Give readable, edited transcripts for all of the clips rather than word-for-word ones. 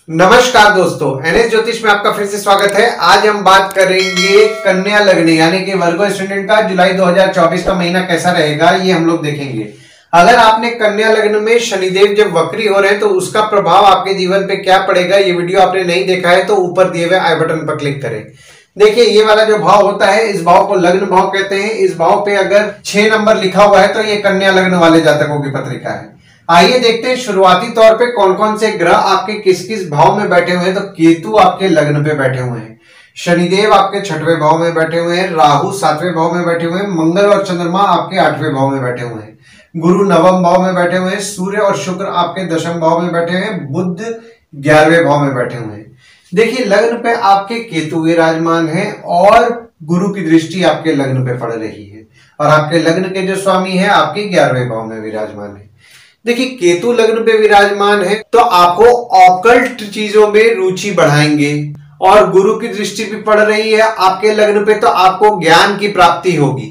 नमस्कार दोस्तों, एनएस ज्योतिष में आपका फिर से स्वागत है। आज हम बात करेंगे कन्या लग्न यानी कि वर्गो स्टूडेंट का जुलाई 2024 का महीना कैसा रहेगा, ये हम लोग देखेंगे। अगर आपने कन्या लग्न में शनिदेव जब वक्री हो रहे हैं तो उसका प्रभाव आपके जीवन पे क्या पड़ेगा, ये वीडियो आपने नहीं देखा है तो ऊपर दिए हुए आई बटन पर क्लिक करें। देखिए, ये वाला जो भाव होता है इस भाव को लग्न भाव कहते हैं। इस भाव पे अगर 6 नंबर लिखा हुआ है तो ये कन्या लग्न वाले जातकों की पत्रिका है। आइए देखते हैं शुरुआती तौर पे कौन कौन से ग्रह आपके किस किस भाव में बैठे हुए हैं। तो केतु आपके लग्न पे बैठे हुए हैं, शनिदेव आपके 6वें भाव में बैठे हुए हैं, राहु 7वें भाव में बैठे हुए हैं, मंगल और चंद्रमा आपके 8वें भाव में बैठे हुए हैं, गुरु 9वें भाव में बैठे हुए हैं, सूर्य और शुक्र आपके 10वें भाव में बैठे हुए हैं, बुध 11वें भाव में बैठे हुए हैं। देखिए, लग्न पे आपके केतु विराजमान है और गुरु की दृष्टि आपके लग्न पे पड़ रही है और आपके लग्न के जो स्वामी है आपके 11वें भाव में विराजमान है। देखिए, केतु लग्न पे विराजमान है तो आपको ऑकल्ट चीजों में रुचि बढ़ाएंगे और गुरु की दृष्टि भी पड़ रही है आपके लग्न पे तो आपको ज्ञान की प्राप्ति होगी।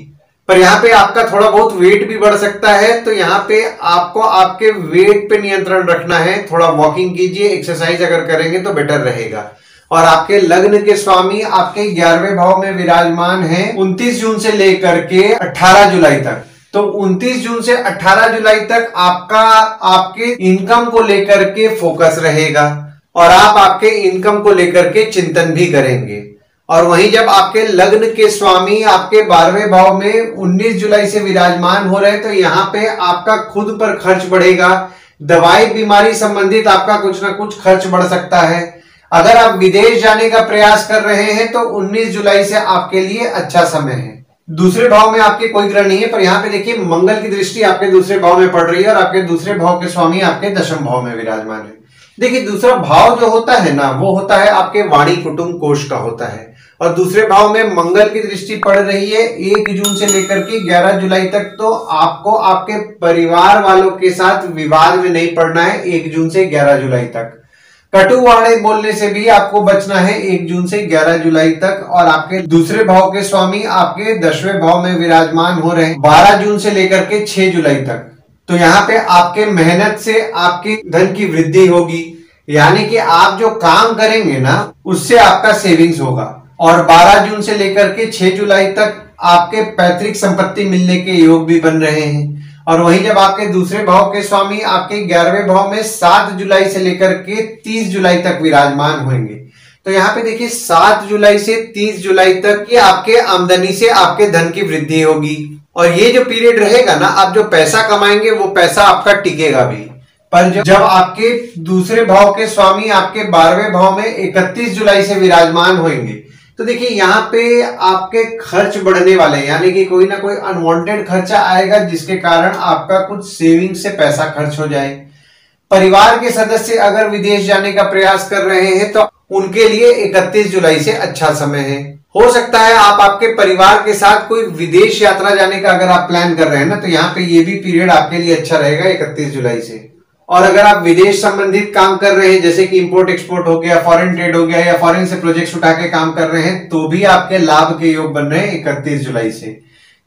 पर यहाँ पे आपका थोड़ा बहुत वेट भी बढ़ सकता है, तो यहाँ पे आपको आपके वेट पे नियंत्रण रखना है। थोड़ा वॉकिंग कीजिए, एक्सरसाइज अगर करेंगे तो बेटर रहेगा। और आपके लग्न के स्वामी आपके 11वें भाव में विराजमान है 29 जून से लेकर के 18 जुलाई तक। तो 29 जून से 18 जुलाई तक आपके इनकम को लेकर के फोकस रहेगा और आप आपके इनकम को लेकर के चिंतन भी करेंगे। और वहीं जब आपके लग्न के स्वामी आपके 12वें भाव में 19 जुलाई से विराजमान हो रहे हैं तो यहाँ पे आपका खुद पर खर्च बढ़ेगा। दवाई बीमारी संबंधित आपका कुछ ना कुछ खर्च बढ़ सकता है। अगर आप विदेश जाने का प्रयास कर रहे हैं तो 19 जुलाई से आपके लिए अच्छा समय है। दूसरे भाव में आपके कोई ग्रह नहीं है, पर यहाँ पे देखिए मंगल की दृष्टि आपके दूसरे भाव में पड़ रही है और आपके दूसरे भाव के स्वामी आपके 10वें भाव में विराजमान है। देखिए, दूसरा भाव जो होता है ना, वो होता है आपके वाणी कुटुंब कोष का होता है और दूसरे भाव में मंगल की दृष्टि पड़ रही है 1 जून से लेकर के 11 जुलाई तक। तो आपको आपके परिवार वालों के साथ विवाद में नहीं पड़ना है 1 जून से 11 जुलाई तक। कटु वाणी बोलने से भी आपको बचना है 1 जून से 11 जुलाई तक। और आपके दूसरे भाव के स्वामी आपके 10वें भाव में विराजमान हो रहे हैं 12 जून से लेकर के 6 जुलाई तक। तो यहाँ पे आपके मेहनत से आपके धन की वृद्धि होगी, यानी कि आप जो काम करेंगे ना उससे आपका सेविंग्स होगा। और 12 जून से लेकर के 6 जुलाई तक आपके पैतृक संपत्ति मिलने के योग भी बन रहे हैं। और वहीं जब आपके दूसरे भाव के स्वामी आपके 11वें भाव में 7 जुलाई से लेकर के 30 जुलाई तक विराजमान होंगे। तो यहाँ पे देखिए 7 जुलाई से 30 जुलाई तक ये आपके आमदनी से आपके धन की वृद्धि होगी। और ये जो पीरियड रहेगा ना, आप जो पैसा कमाएंगे वो पैसा आपका टिकेगा भी। पर जब आपके दूसरे भाव के स्वामी आपके 12वें भाव में 31 जुलाई से विराजमान होंगे तो देखिए यहाँ पे आपके खर्च बढ़ने वाले हैं, यानी कि कोई ना कोई अनवांटेड खर्चा आएगा जिसके कारण आपका कुछ सेविंग से पैसा खर्च हो जाए। परिवार के सदस्य अगर विदेश जाने का प्रयास कर रहे हैं तो उनके लिए 31 जुलाई से अच्छा समय है। हो सकता है आप आपके परिवार के साथ कोई विदेश यात्रा जाने का अगर आप प्लान कर रहे हैं ना, तो यहाँ पे ये भी पीरियड आपके लिए अच्छा रहेगा 31 जुलाई से। और अगर आप विदेश संबंधित काम कर रहे हैं जैसे कि इंपोर्ट एक्सपोर्ट हो गया, फॉरेन ट्रेड हो गया या फॉरेन से प्रोजेक्ट्स उठा के काम कर रहे हैं तो भी आपके लाभ के योग बन रहे हैं 31 जुलाई से।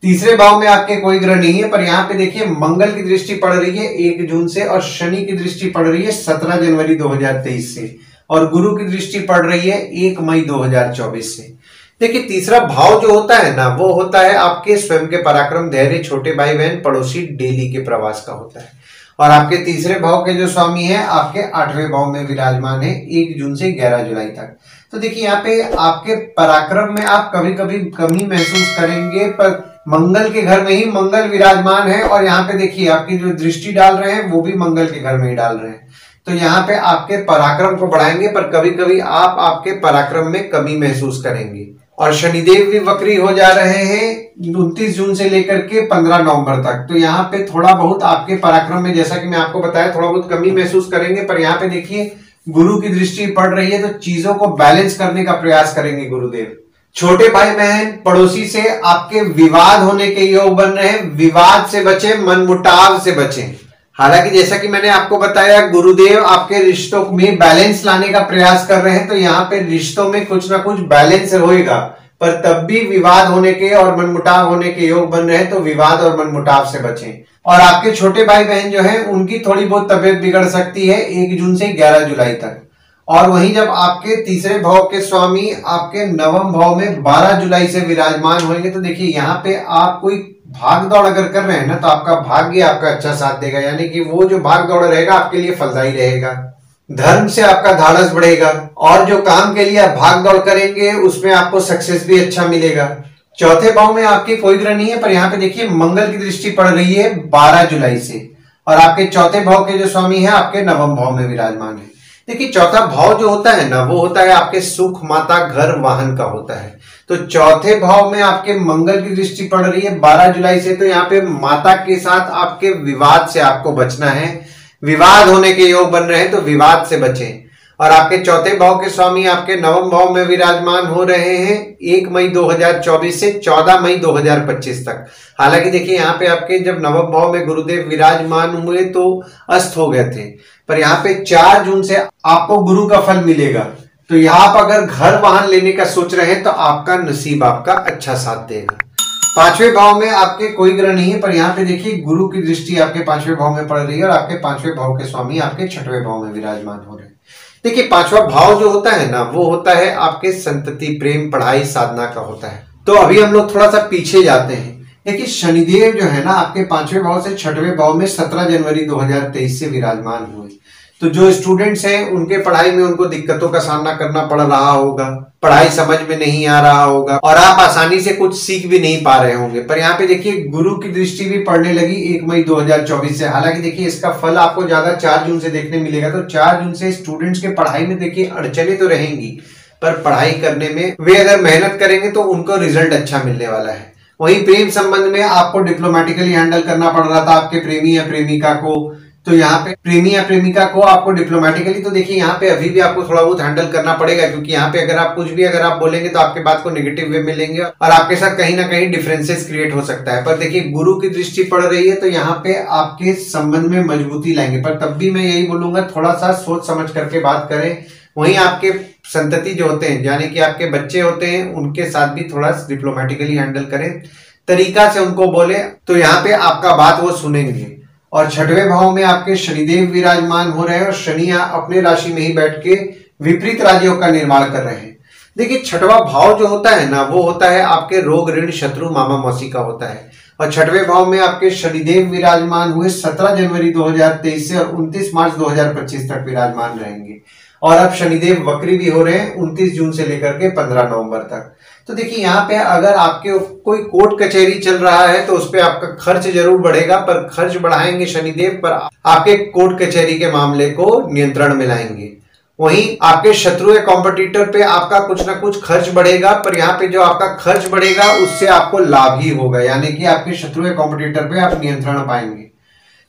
तीसरे भाव में आपके कोई ग्रह नहीं है, पर यहाँ पे देखिए मंगल की दृष्टि पड़ रही है 1 जून से और शनि की दृष्टि पड़ रही है 17 जनवरी 2023 से और गुरु की दृष्टि पड़ रही है 1 मई 2024 से। देखिए, तीसरा भाव जो होता है ना वो होता है आपके स्वयं के पराक्रम, धैर्य, छोटे भाई बहन, पड़ोसी, डेली के प्रवास का होता है। और आपके तीसरे भाव के जो स्वामी है आपके 8वें भाव में विराजमान है 1 जून से 11 जुलाई तक। तो देखिए यहाँ पे आपके पराक्रम में आप कभी कभी कमी महसूस करेंगे, पर मंगल के घर में ही मंगल विराजमान है और यहाँ पे देखिए आपकी जो दृष्टि डाल रहे हैं वो भी मंगल के घर में ही डाल रहे हैं। तो यहाँ पे आपके पराक्रम को बढ़ाएंगे, पर कभी कभी आप आपके पराक्रम में कमी महसूस करेंगे। और शनिदेव भी वक्री हो जा रहे हैं 29 जून से लेकर के 15 नवंबर तक। तो यहाँ पे थोड़ा बहुत आपके पराक्रम में, जैसा कि मैं आपको बताया, थोड़ा बहुत कमी महसूस करेंगे। पर यहाँ पे देखिए गुरु की दृष्टि पड़ रही है तो चीजों को बैलेंस करने का प्रयास करेंगे गुरुदेव। छोटे भाई बहन, पड़ोसी से आपके विवाद होने के योग बन रहे हैं। विवाद से बचे, मनमुटाव से बचे। हालांकि जैसा कि मैंने आपको बताया गुरुदेव आपके रिश्तों में बैलेंस लाने का प्रयास कर रहे हैं, तो यहाँ पे रिश्तों में कुछ ना कुछ बैलेंस होएगा, पर तब भी विवाद होने के और मनमुटाव होने के योग बन रहे हैं। तो विवाद और मनमुटाव से बचें। और आपके छोटे भाई बहन जो हैं उनकी थोड़ी बहुत तबीयत बिगड़ सकती है 1 जून से 11 जुलाई तक। और वहीं जब आपके तीसरे भाव के स्वामी आपके नवम भाव में 12 जुलाई से विराजमान होंगे तो देखिए यहाँ पे आप कोई भाग दौड़ अगर कर रहे हैं ना तो आपका भाग्य आपका अच्छा साथ देगा, यानी कि वो जो भाग दौड़ रहेगा आपके लिए फलदायी रहेगा। धर्म से आपका धाड़स बढ़ेगा और जो काम के लिए आप भाग दौड़ करेंगे उसमें आपको सक्सेस भी अच्छा मिलेगा। चौथे भाव में आपके कोई ग्रह नहीं है, पर यहाँ पे देखिए मंगल की दृष्टि पड़ रही है 12 जुलाई से, और आपके चौथे भाव के जो स्वामी है आपके नवम भाव में विराजमान है। देखिए चौथा भाव जो होता है ना वो होता है आपके सुख, माता, घर, वाहन का होता है। तो चौथे भाव में आपके मंगल की दृष्टि पड़ रही है 12 जुलाई से, तो यहाँ पे माता के साथ आपके विवाद से आपको बचना है। विवाद होने के योग बन रहे हैं तो विवाद से बचें। और आपके चौथे भाव के स्वामी आपके नवम भाव में विराजमान हो रहे हैं 1 मई 2024 से 14 मई 2025 तक। हालांकि देखिए यहाँ पे आपके जब नवम भाव में गुरुदेव विराजमान हुए तो अस्त हो गए थे, पर यहाँ पे 4 जून से आपको गुरु का फल मिलेगा। तो यहाँ पर अगर घर वाहन लेने का सोच रहे हैं तो आपका नसीब आपका अच्छा साथ देगा। पांचवें भाव में आपके कोई ग्रह नहीं है, पर यहाँ पे देखिए गुरु की दृष्टि आपके पांचवें भाव में पड़ रही है और आपके पांचवें भाव के स्वामी आपके छठवें भाव में विराजमान हो रहे हैं। देखिए पांचवा भाव जो होता है ना वो होता है आपके संतति, प्रेम, पढ़ाई, साधना का होता है। तो अभी हम लोग थोड़ा सा पीछे जाते हैं। देखिए शनिदेव जो है ना आपके पांचवें भाव से छठवें भाव में 17 जनवरी 2023 से विराजमान हुए। तो जो स्टूडेंट्स हैं उनके पढ़ाई में उनको दिक्कतों का सामना करना पड़ रहा होगा, पढ़ाई समझ में नहीं आ रहा होगा और आप आसानी से कुछ सीख भी नहीं पा रहे होंगे। पर यहाँ पे देखिए गुरु की दृष्टि भी पड़ने लगी 1 मई 2024 से। हालांकि देखिए इसका फल आपको ज्यादा 4 जून से देखने मिलेगा। तो 4 जून से स्टूडेंट्स के पढ़ाई में देखिए अड़चने तो रहेंगी, पर पढ़ाई करने में वे अगर मेहनत करेंगे तो उनको रिजल्ट अच्छा मिलने वाला है। वहीं प्रेम संबंध में आपको डिप्लोमेटिकली हैंडल करना पड़ रहा था आपके प्रेमी या प्रेमिका को, तो यहाँ पे प्रेमी या प्रेमिका को आपको डिप्लोमेटिकली, तो देखिए यहाँ पे अभी भी आपको थोड़ा बहुत हैंडल करना पड़ेगा, क्योंकि यहाँ पे अगर आप कुछ भी अगर आप बोलेंगे तो आपके बात को नेगेटिव वे में लेंगे और आपके साथ कहीं ना कहीं डिफरेंसेस क्रिएट हो सकता है। पर देखिए गुरु की दृष्टि पड़ रही है तो यहाँ पे आपके संबंध में मजबूती लाएंगे। पर तब भी मैं यही बोलूंगा थोड़ा सा सोच समझ करके बात करें। वहीं आपके संतति जो होते हैं यानी कि आपके बच्चे होते हैं उनके साथ भी थोड़ा डिप्लोमेटिकली हैंडल करें, तरीका से उनको बोले तो यहाँ पे आपका बात वो सुनेंगे। और छठवें भाव में आपके शनिदेव विराजमान हो रहे हैं और शनि अपने राशि में ही बैठ के विपरीत राज्यों का निर्माण कर रहे हैं। देखिए छठवां भाव जो होता है ना वो होता है आपके रोग, ऋण, शत्रु, मामा मौसी का होता है। और छठवें भाव में आपके शनिदेव विराजमान हुए 17 जनवरी 2023 से और 29 मार्च 2025 तक विराजमान रहेंगे। और अब शनिदेव वक्री भी हो रहे हैं 29 जून से लेकर के 15 नवंबर तक। तो देखिए यहाँ पे अगर आपके कोई कोर्ट कचहरी चल रहा है तो उस पर आपका खर्च जरूर बढ़ेगा, पर खर्च बढ़ाएंगे शनिदेव, पर आपके कोर्ट कचहरी के मामले को नियंत्रण में लाएंगे। वहीं आपके शत्रु या कॉम्पिटिटर पे आपका कुछ ना कुछ खर्च बढ़ेगा, पर यहाँ पे जो आपका खर्च बढ़ेगा उससे आपको लाभ ही होगा, यानी कि आपके शत्रु या कॉम्पिटिटर पे आप नियंत्रण पाएंगे।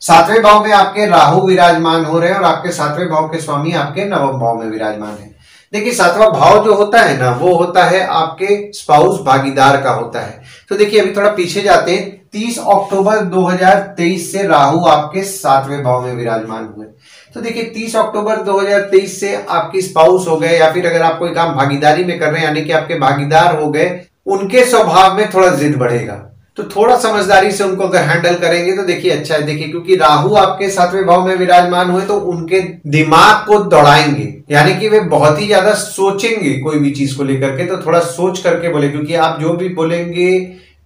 सातवें भाव में आपके राहु विराजमान हो रहे हैं और आपके सातवें भाव के स्वामी आपके नवम भाव में विराजमान है। देखिए सातवां भाव जो होता है ना वो होता है आपके स्पाउस, भागीदार का होता है। तो देखिए अभी थोड़ा पीछे जाते हैं। 30 अक्टूबर 2023 से राहु आपके सातवें भाव में विराजमान हुए। तो देखिए 30 अक्टूबर 2023 से आपकी स्पाउस हो गए या फिर अगर आप कोई काम भागीदारी में कर रहे हैं यानी कि आपके भागीदार हो गए, उनके स्वभाव में थोड़ा जिद बढ़ेगा। तो थोड़ा समझदारी से उनको अगर हैंडल करेंगे तो देखिए अच्छा है। देखिए क्योंकि राहु आपके सातवें भाव में विराजमान हुए तो उनके दिमाग को दौड़ाएंगे, यानी कि वे बहुत ही ज्यादा सोचेंगे कोई भी चीज को लेकर के, तो थोड़ा सोच करके बोले, क्योंकि आप जो भी बोलेंगे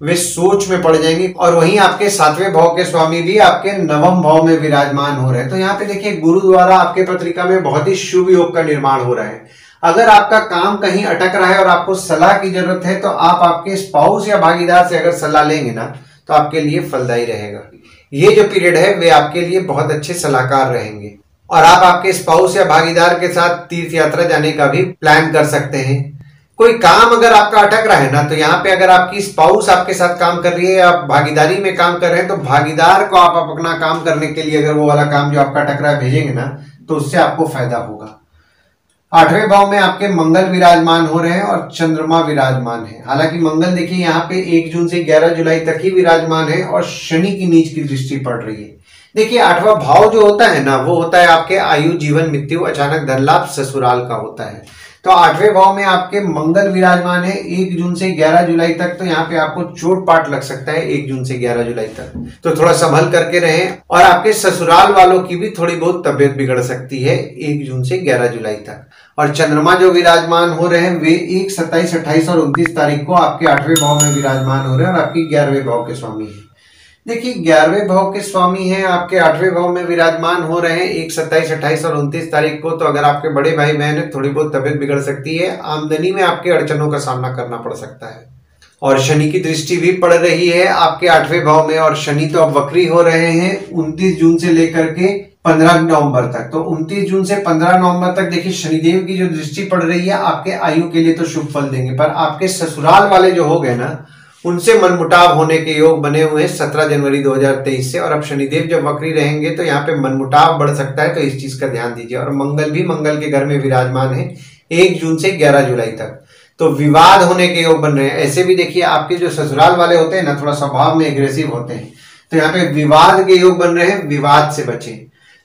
वे सोच में पड़ जाएंगे। और वहीं आपके सातवें भाव के स्वामी भी आपके नवम भाव में विराजमान हो रहे हैं। तो यहाँ पे देखिए गुरु द्वारा आपके पत्रिका में बहुत ही शुभ योग का निर्माण हो रहा है। अगर आपका काम कहीं अटक रहा है और आपको सलाह की जरूरत है तो आप आपके स्पाउस या भागीदार से अगर सलाह लेंगे ना तो आपके लिए फलदायी रहेगा। ये जो पीरियड है वे आपके लिए बहुत अच्छे सलाहकार रहेंगे और आप आपके स्पाउस या भागीदार के साथ तीर्थ यात्रा जाने का भी प्लान कर सकते हैं। कोई काम अगर आपका अटक रहा है ना तो यहाँ पे अगर आपकी स्पाउस आपके साथ काम कर रही है या आप भागीदारी में काम कर रहे हैं तो भागीदार को आप अपना काम करने के लिए अगर वो वाला काम जो आपका अटक रहा है भेजेंगे ना तो उससे आपको फायदा होगा। आठवें भाव में आपके मंगल विराजमान हो रहे हैं और चंद्रमा विराजमान है। हालांकि मंगल देखिए यहाँ पे 1 जून से 11 जुलाई तक ही विराजमान है और शनि की नीच की दृष्टि पड़ रही है। देखिए आठवां भाव जो होता है ना वो होता है आपके आयु, जीवन, मृत्यु, अचानक धन लाभ, ससुराल का होता है। तो 8वें भाव में आपके मंगल विराजमान है 1 जून से 11 जुलाई तक। तो यहाँ पे आपको चोट पाट लग सकता है 1 जून से 11 जुलाई तक, तो थोड़ा संभल करके रहें। और आपके ससुराल वालों की भी थोड़ी बहुत तबियत बिगड़ सकती है 1 जून से 11 जुलाई तक। और चंद्रमा जो विराजमान हो रहे हैं वे 1, 27, 28 और 29 तारीख को आपके 8वें भाव में विराजमान हो रहे हैं और आपके 11वें भाव के स्वामी है। देखिए 11वें भाव के स्वामी हैं आपके 8वें भाव में विराजमान हो रहे हैं 1, 27, 28 और 29 तारीख को। तो अगर आपके बड़े भाई बहन है थोड़ी बहुत तबियत बिगड़ सकती है, आमदनी में आपके अड़चनों का सामना करना पड़ सकता है। और शनि की दृष्टि भी पड़ रही है आपके 8वें भाव में, और शनि तो अब वक्री हो रहे हैं 29 जून से लेकर के 15 नवंबर तक। तो 29 जून से 15 नवंबर तक देखिए शनिदेव की जो दृष्टि पड़ रही है आपके आयु के लिए तो शुभ फल देंगे, पर आपके ससुराल वाले जो हो गए ना उनसे मनमुटाव होने के योग बने हुए हैं 17 जनवरी 2023 से। और अब शनिदेव जब वक्री रहेंगे तो यहाँ पे मनमुटाव बढ़ सकता है, तो इस चीज का ध्यान दीजिए। और मंगल भी मंगल के घर में विराजमान है 1 जून से 11 जुलाई तक, तो विवाद होने के योग बन रहे हैं। ऐसे भी देखिए आपके जो ससुराल वाले होते हैं ना थोड़ा स्वभाव में एग्रेसिव होते हैं, तो यहाँ पे विवाद के योग बन रहे हैं, विवाद से बचें।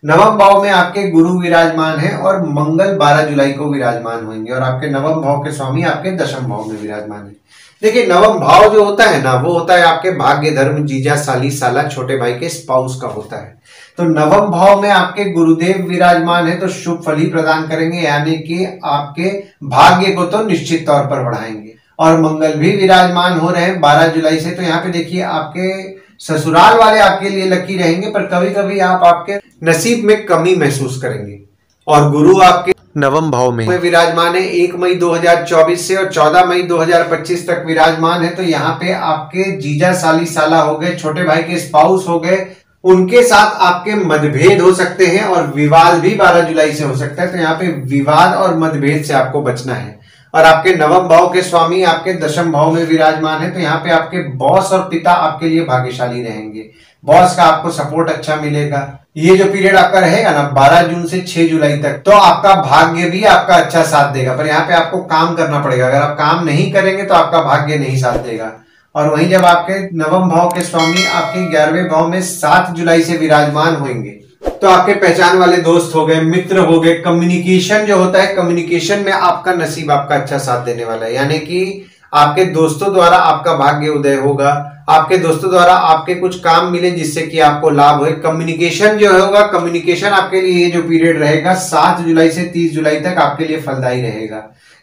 नवम भाव में आपके गुरु विराजमान है और मंगल 12 जुलाई को विराजमान होंगे, और आपके नवम भाव के स्वामी आपके दशम भाव में विराजमान है। देखिए नवम भाव जो होता है ना वो होता है आपके भाग्य, धर्म, जीजा, साली, साला, छोटे भाई के स्पाउस का होता है। तो नवम भाव में आपके गुरुदेव विराजमान है तो शुभ फल ही प्रदान करेंगे, यानी कि आपके भाग्य को तो निश्चित तौर पर बढ़ाएंगे। और मंगल भी विराजमान हो रहे हैं 12 जुलाई से। तो यहाँ पे देखिए आपके ससुराल वाले आपके लिए लकी रहेंगे, पर कभी कभी आप आपके नसीब में कमी महसूस करेंगे। और गुरु आपके नवम भाव में विराजमान है 1 मई 2024 से और 14 मई 2025 तक विराजमान है। तो यहाँ पे आपके जीजा, साली, साला हो गए, छोटे भाई के स्पाउस हो गए, उनके साथ आपके मतभेद हो सकते हैं और विवाद भी 12 जुलाई से हो सकता है। तो यहाँ पे विवाद और मतभेद से आपको बचना है। और आपके नवम भाव के स्वामी आपके दशम भाव में विराजमान है, तो यहाँ पे आपके बॉस और पिता आपके लिए भाग्यशाली रहेंगे। बॉस का आपको सपोर्ट अच्छा मिलेगा। ये जो पीरियड आपका रहेगा ना 12 जून से 6 जुलाई तक, तो आपका भाग्य भी आपका अच्छा साथ देगा, पर यहाँ पे आपको काम करना पड़ेगा। अगर आप काम नहीं करेंगे तो आपका भाग्य नहीं साथ देगा। और वहीं जब आपके नवम भाव के स्वामी आपके 11वें भाव में 7 जुलाई से विराजमान होंगे, तो आपके पहचान वाले दोस्त हो गए, मित्र हो गए, कम्युनिकेशन जो होता है, कम्युनिकेशन में आपका नसीब आपका अच्छा साथ देने वाला है। यानी कि आपके दोस्तों द्वारा आपका भाग्य उदय होगा, आपके दोस्तों द्वारा आपके कुछ काम मिले जिससे कि आपको लाभ हो। कम्युनिकेशन जो होगा, कम्युनिकेशन आपके लिए ये जो पीरियड रहेगा 7 जुलाई से 30 जुलाई तक आपके लिए फलदायी रहेगा।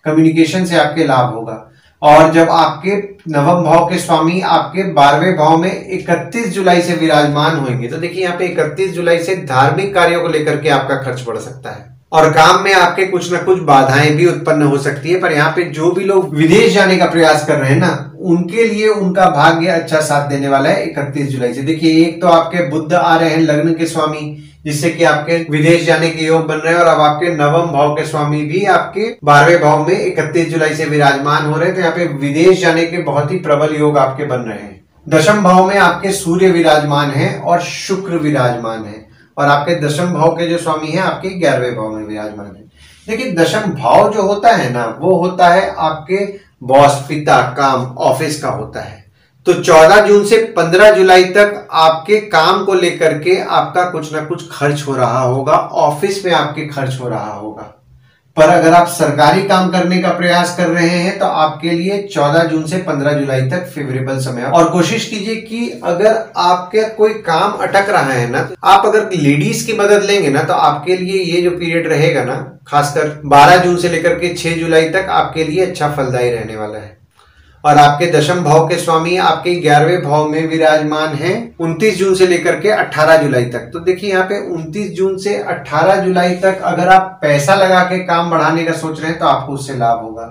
कम्युनिकेशन से आपके लाभ होगा। और जब आपके नवम भाव के स्वामी आपके 12वें भाव में 31 जुलाई से विराजमान होंगे, तो देखिए यहाँ पे 31 जुलाई से धार्मिक कार्यों को लेकर के आपका खर्च बढ़ सकता है और काम में आपके कुछ ना कुछ बाधाएं भी उत्पन्न हो सकती है। पर यहाँ पे जो भी लोग विदेश जाने का प्रयास कर रहे हैं ना, उनके लिए उनका भाग्य अच्छा साथ देने वाला है 31 जुलाई से। देखिए एक तो आपके बुध आ रहे हैं लग्न के स्वामी, जिससे कि आपके विदेश जाने के योग बन रहे हैं। और अब आपके नवम भाव के स्वामी भी आपके 12वें भाव में 31 जुलाई से विराजमान हो रहे हैं, तो यहाँ पे विदेश जाने के बहुत ही प्रबल योग आपके बन रहे हैं। दशम भाव में आपके सूर्य विराजमान है और शुक्र विराजमान है, और आपके दशम भाव के जो स्वामी हैं आपके 11वें भाव में विराजमान है। देखिए दशम भाव जो होता है ना वो होता है आपके बॉस, पिता, काम, ऑफिस का होता है। तो 14 जून से 15 जुलाई तक आपके काम को लेकर के आपका कुछ ना कुछ खर्च हो रहा होगा, ऑफिस में आपके खर्च हो रहा होगा। पर अगर आप सरकारी काम करने का प्रयास कर रहे हैं तो आपके लिए 14 जून से 15 जुलाई तक फेवरेबल समय है। और कोशिश कीजिए कि अगर आपके कोई काम अटक रहा है ना, तो आप अगर लेडीज की मदद लेंगे ना तो आपके लिए ये जो पीरियड रहेगा ना, खासकर 12 जून से लेकर के 6 जुलाई तक आपके लिए अच्छा फलदायी रहने वाला है। और आपके दशम भाव के स्वामी आपके 11वें भाव में विराजमान हैं 29 जून से लेकर के 18 जुलाई तक। तो देखिए यहाँ पे 29 जून से 18 जुलाई तक अगर आप पैसा लगा के काम बढ़ाने का सोच रहे हैं तो आपको उससे लाभ होगा।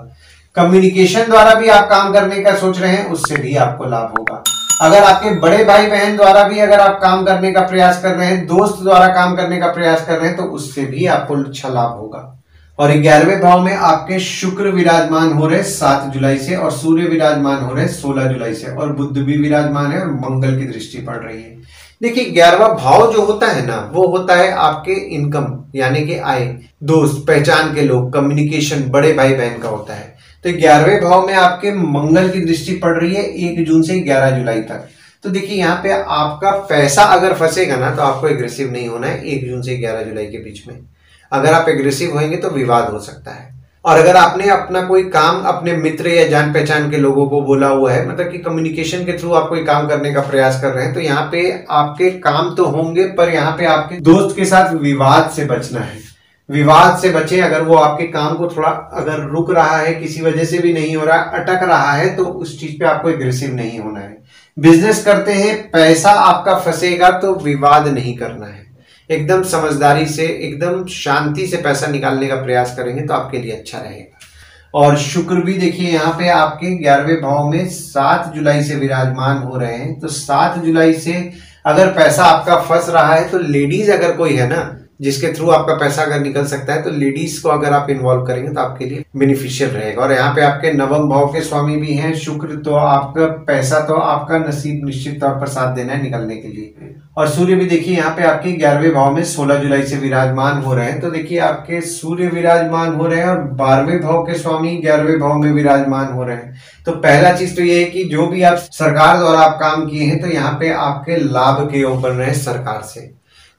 कम्युनिकेशन द्वारा भी आप काम करने का सोच रहे हैं, उससे भी आपको लाभ होगा। अगर आपके बड़े भाई बहन द्वारा भी अगर आप काम करने का प्रयास कर रहे हैं, दोस्त द्वारा काम करने का प्रयास कर रहे हैं, तो उससे भी आपको अच्छा लाभ होगा। और 11वें भाव में आपके शुक्र विराजमान हो रहे 7 जुलाई से, और सूर्य विराजमान हो रहे 16 जुलाई से, और बुध भी विराजमान है और मंगल की दृष्टि पड़ रही है। देखिए 11वां भाव जो होता है ना वो होता है आपके इनकम, यानी कि आय, दोस्त, पहचान के लोग, कम्युनिकेशन, बड़े भाई बहन का होता है। तो 11वें भाव में आपके मंगल की दृष्टि पड़ रही है 1 जून से 11 जुलाई तक। तो देखिए यहाँ पे आपका पैसा अगर फंसेगा ना तो आपको एग्रेसिव नहीं होना है 1 जून से 11 जुलाई के बीच में। अगर आप एग्रेसिव होंगे तो विवाद हो सकता है। और अगर आपने अपना कोई काम अपने मित्र या जान पहचान के लोगों को बोला हुआ है, मतलब कि कम्युनिकेशन के थ्रू आप कोई काम करने का प्रयास कर रहे हैं, तो यहाँ पे आपके काम तो होंगे, पर यहाँ पे आपके दोस्त के साथ विवाद से बचना है। विवाद से बचे। अगर वो आपके काम को थोड़ा अगर रुक रहा है, किसी वजह से भी नहीं हो रहा, अटक रहा है, तो उस चीज पे आपको एग्रेसिव नहीं होना है। बिजनेस करते हैं, पैसा आपका फंसेगा तो विवाद नहीं करना है। एकदम समझदारी से, एकदम शांति से पैसा निकालने का प्रयास करेंगे तो आपके लिए अच्छा रहेगा। और शुक्र भी देखिए यहाँ पे आपके 11वें भाव में 7 जुलाई से विराजमान हो रहे हैं। तो 7 जुलाई से अगर पैसा आपका फंस रहा है, तो लेडीज अगर कोई है ना जिसके थ्रू आपका पैसा अगर निकल सकता है, तो लेडीज को अगर आप इन्वॉल्व करेंगे तो आपके लिए बेनिफिशियल रहेगा। और यहाँ पे आपके 9वें भाव के स्वामी भी हैं शुक्र, तो आपका पैसा तो आपका नसीब निश्चित तौर पर साथ देना है निकलने के लिए। और सूर्य भी देखिए यहाँ पे आपके 11वें भाव में 16 जुलाई से विराजमान हो रहे हैं। तो देखिए आपके सूर्य विराजमान हो रहे हैं और 12वें भाव के स्वामी 11वें भाव में विराजमान हो रहे हैं। तो पहला चीज तो ये है कि जो भी आप सरकार द्वारा आप काम किए हैं, तो यहाँ पे आपके लाभ के योग बन रहे हैं सरकार से।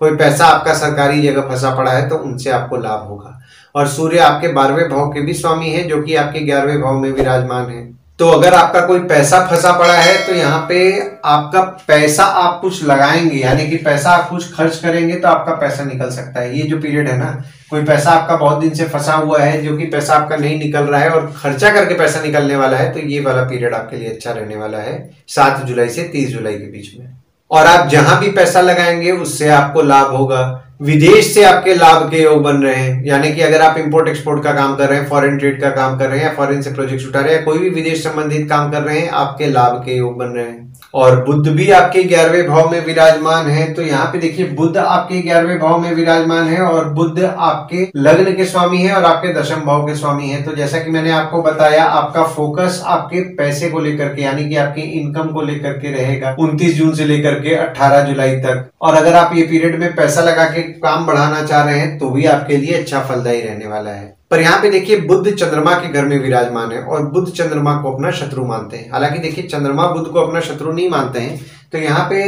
कोई पैसा आपका सरकारी जगह फंसा पड़ा है तो उनसे आपको लाभ होगा। और सूर्य आपके 12वें भाव के भी स्वामी है, जो कि आपके 11वें भाव में विराजमान है। तो अगर आपका कोई पैसा फंसा पड़ा है, तो यहाँ पे आपका पैसा आप कुछ लगाएंगे, यानी कि पैसा आप कुछ खर्च करेंगे तो आपका पैसा निकल सकता है। ये जो पीरियड है ना, कोई पैसा आपका बहुत दिन से फंसा हुआ है, जो कि पैसा आपका नहीं निकल रहा है और खर्चा करके पैसा निकलने वाला है, तो ये वाला पीरियड आपके लिए अच्छा रहने वाला है 7 जुलाई से 30 जुलाई के बीच में। और आप जहां भी पैसा लगाएंगे उससे आपको लाभ होगा। विदेश से आपके लाभ के योग बन रहे हैं, यानी कि अगर आप इंपोर्ट एक्सपोर्ट का काम कर रहे हैं, फॉरेन ट्रेड का काम कर रहे हैं, या फॉरेन से प्रोजेक्ट्स उठा रहे हैं, कोई भी विदेश संबंधित काम कर रहे हैं, आपके लाभ के योग बन रहे हैं। और बुध भी आपके 11वें भाव में विराजमान है। तो यहाँ पे देखिए बुध आपके 11वें भाव में विराजमान है और बुध आपके लग्न के स्वामी है और आपके 10वें भाव के स्वामी है। तो जैसा कि मैंने आपको बताया, आपका फोकस आपके पैसे को लेकर के, यानी कि आपकी इनकम को लेकर के रहेगा 29 जून से लेकर के 18 जुलाई तक। और अगर आप ये पीरियड में पैसा लगा के काम बढ़ाना चाह रहे हैं तो भी आपके लिए अच्छा फलदायी रहने वाला है। पर यहाँ पे देखिए बुध चंद्रमा के घर में विराजमान है और बुध चंद्रमा को अपना शत्रु मानते हैं। हालांकि देखिए चंद्रमा बुध को अपना शत्रु नहीं मानते हैं। तो यहाँ पे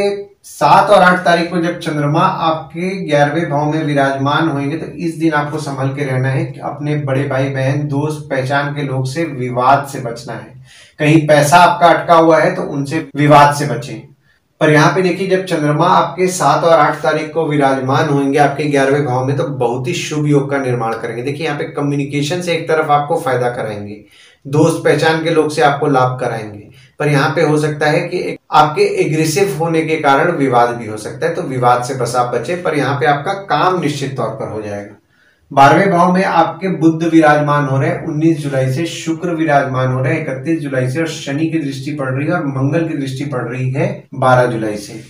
7 और 8 तारीख को जब चंद्रमा आपके 11वें भाव में विराजमान होंगे, तो इस दिन आपको संभल के रहना है कि अपने बड़े भाई बहन दोस्त पहचान के लोग से विवाद से बचना है। कहीं पैसा आपका अटका हुआ है तो उनसे विवाद से बचें। पर यहाँ पे देखिए जब चंद्रमा आपके 7 और 8 तारीख को विराजमान होंगे आपके 11वें भाव में, तो बहुत ही शुभ योग का निर्माण करेंगे। देखिए यहाँ पे कम्युनिकेशन से एक तरफ आपको फायदा कराएंगे, दोस्त पहचान के लोग से आपको लाभ कराएंगे, पर यहाँ पे हो सकता है कि आपके एग्रेसिव होने के कारण विवाद भी हो सकता है। तो विवाद से बस आप बचे, पर यहाँ पे आपका काम निश्चित तौर पर हो जाएगा। 12वें भाव में आपके बुध विराजमान हो रहे हैं 19 जुलाई से, शुक्र विराजमान हो रहे हैं 31 जुलाई से, और शनि की दृष्टि पड़ रही है और मंगल की दृष्टि पड़ रही है 12 जुलाई से।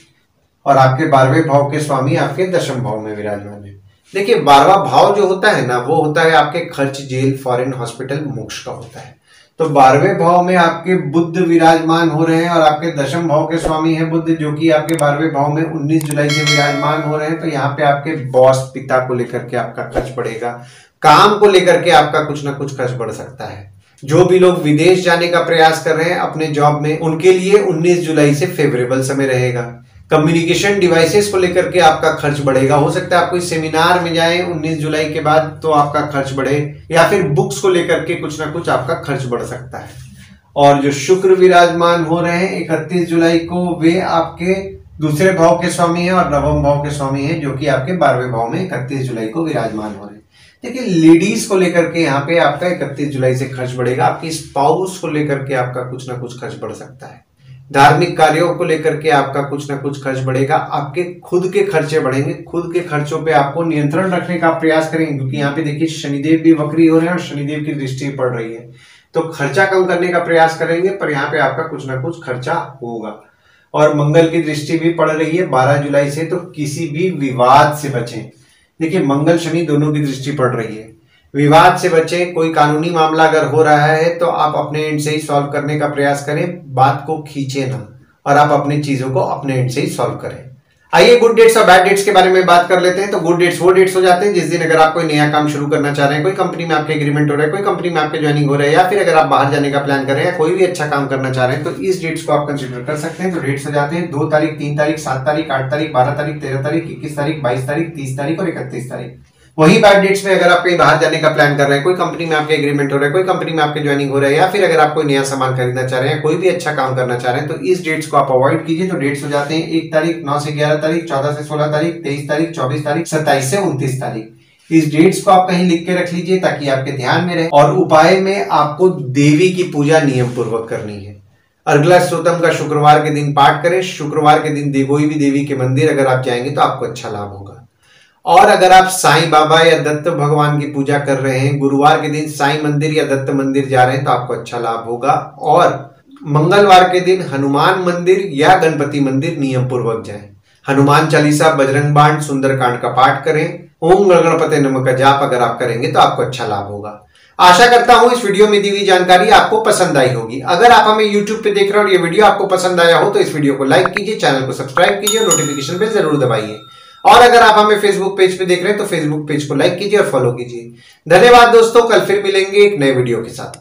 और आपके 12वें भाव के स्वामी आपके 10वें भाव में विराजमान है। देखिए 12वां भाव जो होता है ना, वो होता है आपके खर्च, जेल, फॉरेन, हॉस्पिटल, मोक्ष का होता है। तो 12वें भाव में आपके बुध विराजमान हो रहे हैं और आपके 10वें भाव के स्वामी है बुध, जो कि आपके 12वें भाव में 19 जुलाई से विराजमान हो रहे हैं। तो यहाँ पे आपके बॉस, पिता को लेकर के आपका खर्च बढ़ेगा, काम को लेकर के आपका कुछ ना कुछ खर्च बढ़ सकता है। जो भी लोग विदेश जाने का प्रयास कर रहे हैं अपने जॉब में, उनके लिए 19 जुलाई से फेवरेबल समय रहेगा। कम्युनिकेशन डिवाइसेस को लेकर के आपका खर्च बढ़ेगा। हो सकता है आप कोई सेमिनार में जाएं 19 जुलाई के बाद तो आपका खर्च बढ़े, या फिर बुक्स को लेकर के कुछ ना कुछ आपका खर्च बढ़ सकता है। और जो शुक्र विराजमान हो रहे हैं 31 जुलाई को, वे आपके दूसरे भाव के स्वामी हैं और 9वें भाव के स्वामी हैं, जो कि आपके 12वें भाव में 31 जुलाई को विराजमान हो रहे हैं। देखिए लेडीज को लेकर के यहाँ पे आपका 31 जुलाई से खर्च बढ़ेगा। आपकी स्पाउस को लेकर के आपका कुछ ना कुछ खर्च बढ़ सकता है। धार्मिक कार्यों को लेकर के आपका कुछ ना कुछ खर्च बढ़ेगा। आपके खुद के खर्चे बढ़ेंगे। खुद के खर्चों पे आपको नियंत्रण रखने का प्रयास करेंगे, क्योंकि यहाँ पे देखिए शनिदेव भी वक्री हो रहे हैं और शनिदेव की दृष्टि पड़ रही है। तो खर्चा कम करने का प्रयास करेंगे, पर यहाँ पे आपका कुछ ना कुछ खर्चा होगा। और मंगल की दृष्टि भी पड़ रही है 12 जुलाई से, तो किसी भी विवाद से बचें। देखिए मंगल शनि दोनों की दृष्टि पड़ रही है, विवाद से बचें। कोई कानूनी मामला अगर हो रहा है तो आप अपने एंड से ही सॉल्व करने का प्रयास करें, बात को खींचे ना, और आप अपनी चीजों को अपने एंड से ही सॉल्व करें। आइए गुड डेट्स और बैड डेट्स के बारे में बात कर लेते हैं। तो गुड डेट्स वो डेट्स हो जाते हैं जिस दिन अगर आप कोई नया काम शुरू करना चाह रहे हैं, कोई कंपनी में आपके एग्रीमेंट हो रहा है, कोई कंपनी में आपके ज्वाइनिंग हो रहा है, या फिर अगर आप बाहर जाने का प्लान कर रहे हैं, कोई भी अच्छा काम करना चाह रहे हैं, तो इस डेट्स को आप कंसिडर कर सकते हैं। तो डेट्स हो जाते हैं 2 तारीख, 3 तारीख, 7 तारीख, 8 तारीख, 12 तारीख, 13 तारीख, 21 तारीख, 22 तारीख, 30 तारीख और 31 तारीख। वही बैड डेट्स में अगर आप कहीं बाहर जाने का प्लान कर रहे हैं, कोई कंपनी में आपके एग्रीमेंट हो रहा है, कोई कंपनी में आपके ज्वाइनिंग हो रहा है, या फिर अगर आप कोई नया सामान खरीदना चाह रहे हैं, कोई भी अच्छा काम करना चाह रहे हैं, तो इस डेट्स को आप अवॉइड कीजिए। तो डेट्स हो जाते हैं 1 तारीख, 9 से 11 तारीख, 14 से 16 तारीख, 23 तारीख, 24 तारीख, 27 से 29 तारीख। इस डेट्स को आप कहीं लिख के रख लीजिए ताकि आपके ध्यान में रहे। और उपाय में आपको देवी की पूजा नियम पूर्वक करनी है। अर्गला स्तोत्रम का शुक्रवार के दिन पाठ करें। शुक्रवार के दिन कोई भी देवी के मंदिर अगर आप जाएंगे तो आपको अच्छा लाभ होगा। और अगर आप साईं बाबा या दत्त भगवान की पूजा कर रहे हैं, गुरुवार के दिन साईं मंदिर या दत्त मंदिर जा रहे हैं तो आपको अच्छा लाभ होगा। और मंगलवार के दिन हनुमान मंदिर या गणपति मंदिर नियम पूर्वक जाएं। हनुमान चालीसा, बजरंग बाण, सुंदरकांड का पाठ करें। ओम गणपते नमः का जाप अगर आप करेंगे तो आपको अच्छा लाभ होगा। आशा करता हूं इस वीडियो में दी हुई जानकारी आपको पसंद आई होगी। अगर आप हमें YouTube पे देख रहे हो और ये वीडियो आपको पसंद आया हो तो इस वीडियो को लाइक कीजिए, चैनल को सब्सक्राइब कीजिए, नोटिफिकेशन बेल जरूर दबाइए। और अगर आप हमें फेसबुक पेज पे देख रहे हैं तो फेसबुक पेज को लाइक कीजिए और फॉलो कीजिए। धन्यवाद दोस्तों, कल फिर मिलेंगे एक नए वीडियो के साथ।